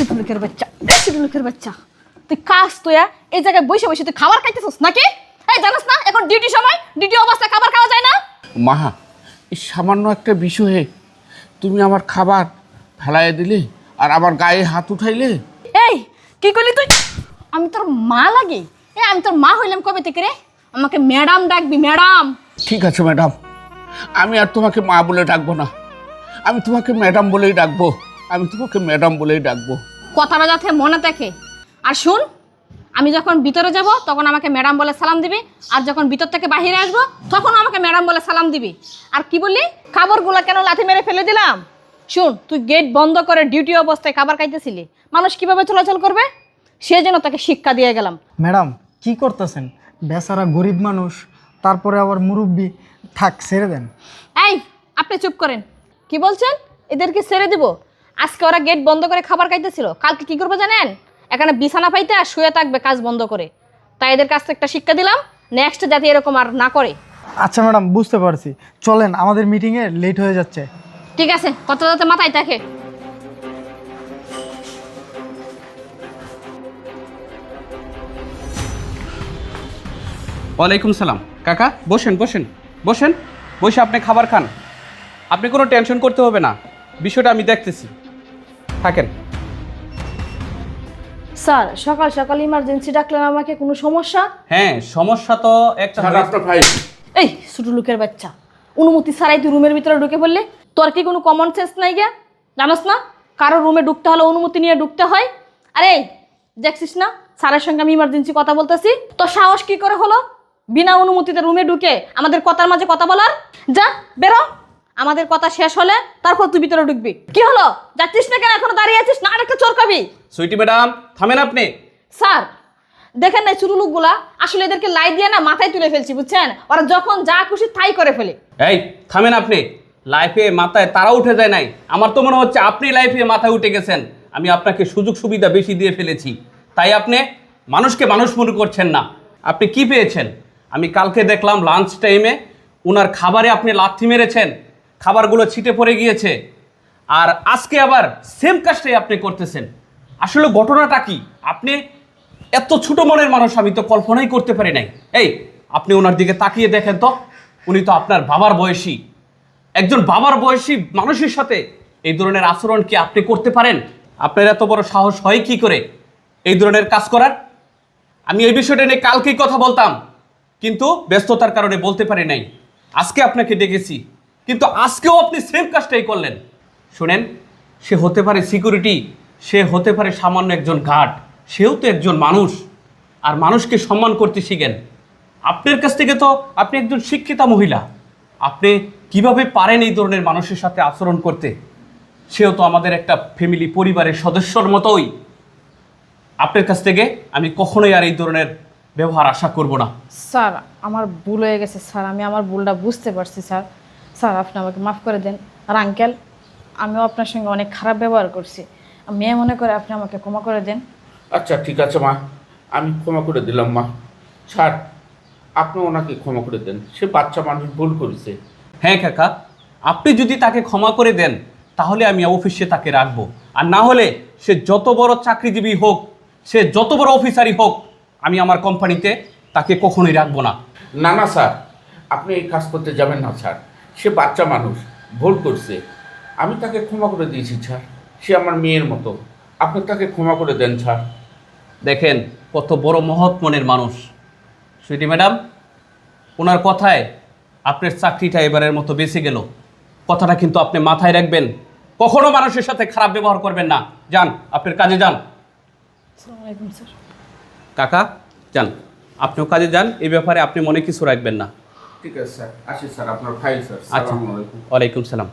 ছোট লোকের বাচ্চা, ছোট লোকের বাচ্চা, তুই কাজ তো এই জায়গায় বসে বসে তুই খাবার খাইতেছিস নাকি? এই জানাস না এখন ডিউটি সময়, ডিউটি অবস্থায় খাবার খাওয়া যায় না? মা, এই সামান্য একটা বিষয়ে তুমি আমার খাবার ফেলাইয়া দিলে আর আমার গায়ে হাত উঠাইলে। এই কি করলি তুই? আমি তোর মা লাগি? আমি তোর মা হইলাম কবে থেকে রে? আমাকে ম্যাডাম ডাকবি, ম্যাডাম। ঠিক আছে ম্যাডাম, আমি আর তোমাকে মা বলে ডাকবো না, আমি তোমাকে ম্যাডাম বলেই ডাকবো, আমি তোমাকে ম্যাডাম বলেই ডাকবো। কথাটা যাতে মনে থাকে। আর শুন, আমি যখন ভিতরে যাব তখন আমাকে ম্যাডাম বলে সালাম দিবি, আর যখন ভিতর থেকে বাহিরে আসবো তখন আমাকে ম্যাডাম বলে সালাম দিবি। আর কি বললি, খাবারগুলো কেন লাথি মেরে ফেলে দিলাম? শুন, তুই গেট বন্ধ করে ডিউটি অবস্থায় খাবার খাইতেছিলি, মানুষ কিভাবে চলাচল করবে সেই জন্য তাকে শিক্ষা দিয়ে গেলাম। ম্যাডাম কি করতেছেন? বেচারা গরিব মানুষ, তারপরে আবার মুরব্বি। থাক, ছেড়ে দেন। এই আপনি চুপ করেন। কি বলছেন? এদেরকে ছেড়ে দিব? আজকে ওরা গেট বন্ধ করে খাবার খাইতেছিল, কালকে কি করবে জানেন? এখানে বিছানা পাইতে আর শুয়ে থাকবে কাজ বন্ধ করে। তাই এদের কাছ থেকে একটা শিক্ষা দিলাম, নেক্সট যাতে এরকম আর না করে। আচ্ছা ম্যাডাম, বুঝতে পারছি, চলেন, আমাদের মিটিংয়ে লেট হয়ে যাচ্ছে। ঠিক আছে, কথা যাতে মাথায় থাকে। ওয়ালাইকুম সালাম। কাকা বসেন বসেন বসেন, বসে আপনি খাবার খান। আপনি কোনো টেনশন করতে হবে না, বিষয়টা আমি দেখতেছি, থাকেন। স্যার, সকাল সকাল ইমার্জেন্সি ডাকলেন আমাকে, কোনো সমস্যা? হ্যাঁ, সমস্যা তো একটা। আপনার ভাই। এই ছোট লোকের বাচ্চা, অনুমতি ছাড়াই তুই রুমের ভিতরে ঢুকে পড়লে? তোর কি কোনো কমন সেন্স নাই গিয়া? জানোস না কারো রুমে ঢুকতে হলে অনুমতি নিয়ে ঢুকতে হয়? আরে দেখছিস না স্যারের সঙ্গে আমি ইমার্জেন্সি কথা বলতেছি, তোর সাহস কি করে হলো বিনা অনুমতিতে রুমে ঢুকে আমাদের কথার মাঝে কথা বলার? যা বেরো, আমাদের কথা শেষ হলে তারপর তুই ভিতরে ঢুকবি। কি হলো, যাচ্ছিস না কেন? এখনো দাঁড়িয়ে আছিস না? আরেকটা চোর খাবি? সুইটি ম্যাডাম থামেন আপনি। স্যার দেখেন না, ছোট লোকগুলা আসলে এদেরকে লাই দিয়ে না মাথায় তুলে ফেলছি, বুঝছেন? ওরা যখন যা খুশি তাই করে ফেলে। এই থামেন আপনি। লাইফে মাথায় তারা উঠে যায় নাই, আমার তো মনে হচ্ছে আপনি লাইফে মাথায় উঠে গেছেন। আমি আপনাকে সুযোগ সুবিধা বেশি দিয়ে ফেলেছি, তাই আপনি মানুষকে মানুষ মনে করছেন না। আপনি কি পেয়েছেন? আমি কালকে দেখলাম লাঞ্চ টাইমে ওনার খাবারে আপনি লাথি মেরেছেন, খাবারগুলো ছিটে পড়ে গিয়েছে, আর আজকে আবার সেম কাজটাই আপনি করতেছেন। আসলে ঘটনাটা কি? আপনি এত ছোট মনের মানুষ আমি তো কল্পনাই করতে পারি নাই। এই আপনি ওনার দিকে তাকিয়ে দেখেন তো, উনি তো আপনার বাবার বয়সী। একজন বাবার বয়সী মানুষের সাথে এই ধরনের আচরণ কি আপনি করতে পারেন? আপনার এত বড় সাহস হয় কি করে এই ধরনের কাজ করার? আমি এই বিষয়টা নিয়ে কালকেই কথা বলতাম, কিন্তু ব্যস্ততার কারণে বলতে পারি নাই। আজকে আপনাকে ডেকেছি, কিন্তু আজকেও আপনি সেম কাজটাই করলেন। শুনেন, সে হতে পারে সিকিউরিটি, সে হতে পারে সামান্য একজন গার্ড, সেও তো একজন মানুষ। আর মানুষকে সম্মান করতে শিখেন। আপনার কাছ থেকে তো আপনি একজন শিক্ষিতা মহিলা, আপনি কিভাবে পারেন এই ধরনের মানুষের সাথে আচরণ করতে? সেও তো আমাদের একটা ফ্যামিলি, পরিবারের সদস্যর মতোই। আপনার কাছ থেকে আমি কখনোই আর এই ধরনের ব্যবহার আশা করব না। স্যার আমার ভুল হয়ে গেছে স্যার, আমি আমার ভুলটা বুঝতে পারছি স্যার। স্যার আপনি আমাকে মাফ করে দেন। আর আঙ্কেল, আমিও আপনার সঙ্গে অনেক খারাপ ব্যবহার করছি, মেয়ে মনে করে আপনি আমাকে ক্ষমা করে দেন। আচ্ছা ঠিক আছে মা, আমি ক্ষমা করে দিলাম মা। ছাড়, আপনি ওনাকে ক্ষমা করে দেন, সে বাচ্চা মানুষ, ভুল করেছে। হ্যাঁ কাকা, আপনি যদি তাকে ক্ষমা করে দেন তাহলে আমি অফিসে তাকে রাখবো, আর না হলে সে যত বড় চাকরিজীবী হোক, সে যত বড় অফিসারই হোক, আমি আমার কোম্পানিতে তাকে কখনোই রাখবো না। না না স্যার, আপনি এই কাজ করতে যাবেন না স্যার, সে বাচ্চা মানুষ, ভুল করছে। আমি তাকে ক্ষমা করে দিয়েছি স্যার, সে আমার মেয়ের মতো, আপনি তাকে ক্ষমা করে দেন স্যার। দেখেন কত বড় মহৎ মনের মানুষ। সুইটি ম্যাডাম, ওনার কথায় আপনার চাকরিটা এবারের মতো বেঁচে গেল। কথাটা কিন্তু আপনি মাথায় রাখবেন, কখনো মানুষের সাথে খারাপ ব্যবহার করবেন না। যান, আপনার কাজে যান। আসসালামু আলাইকুম স্যার। কাকা যান, আপনিও কাজে যান, এই ব্যাপারে আপনি মনে কিছু রাখবেন না। ঠিক আছে স্যার, আসি স্যার, আপনার ফাইল স্যার। আচ্ছা, আসসালামু আলাইকুম। ওয়ালাইকুম সালাম।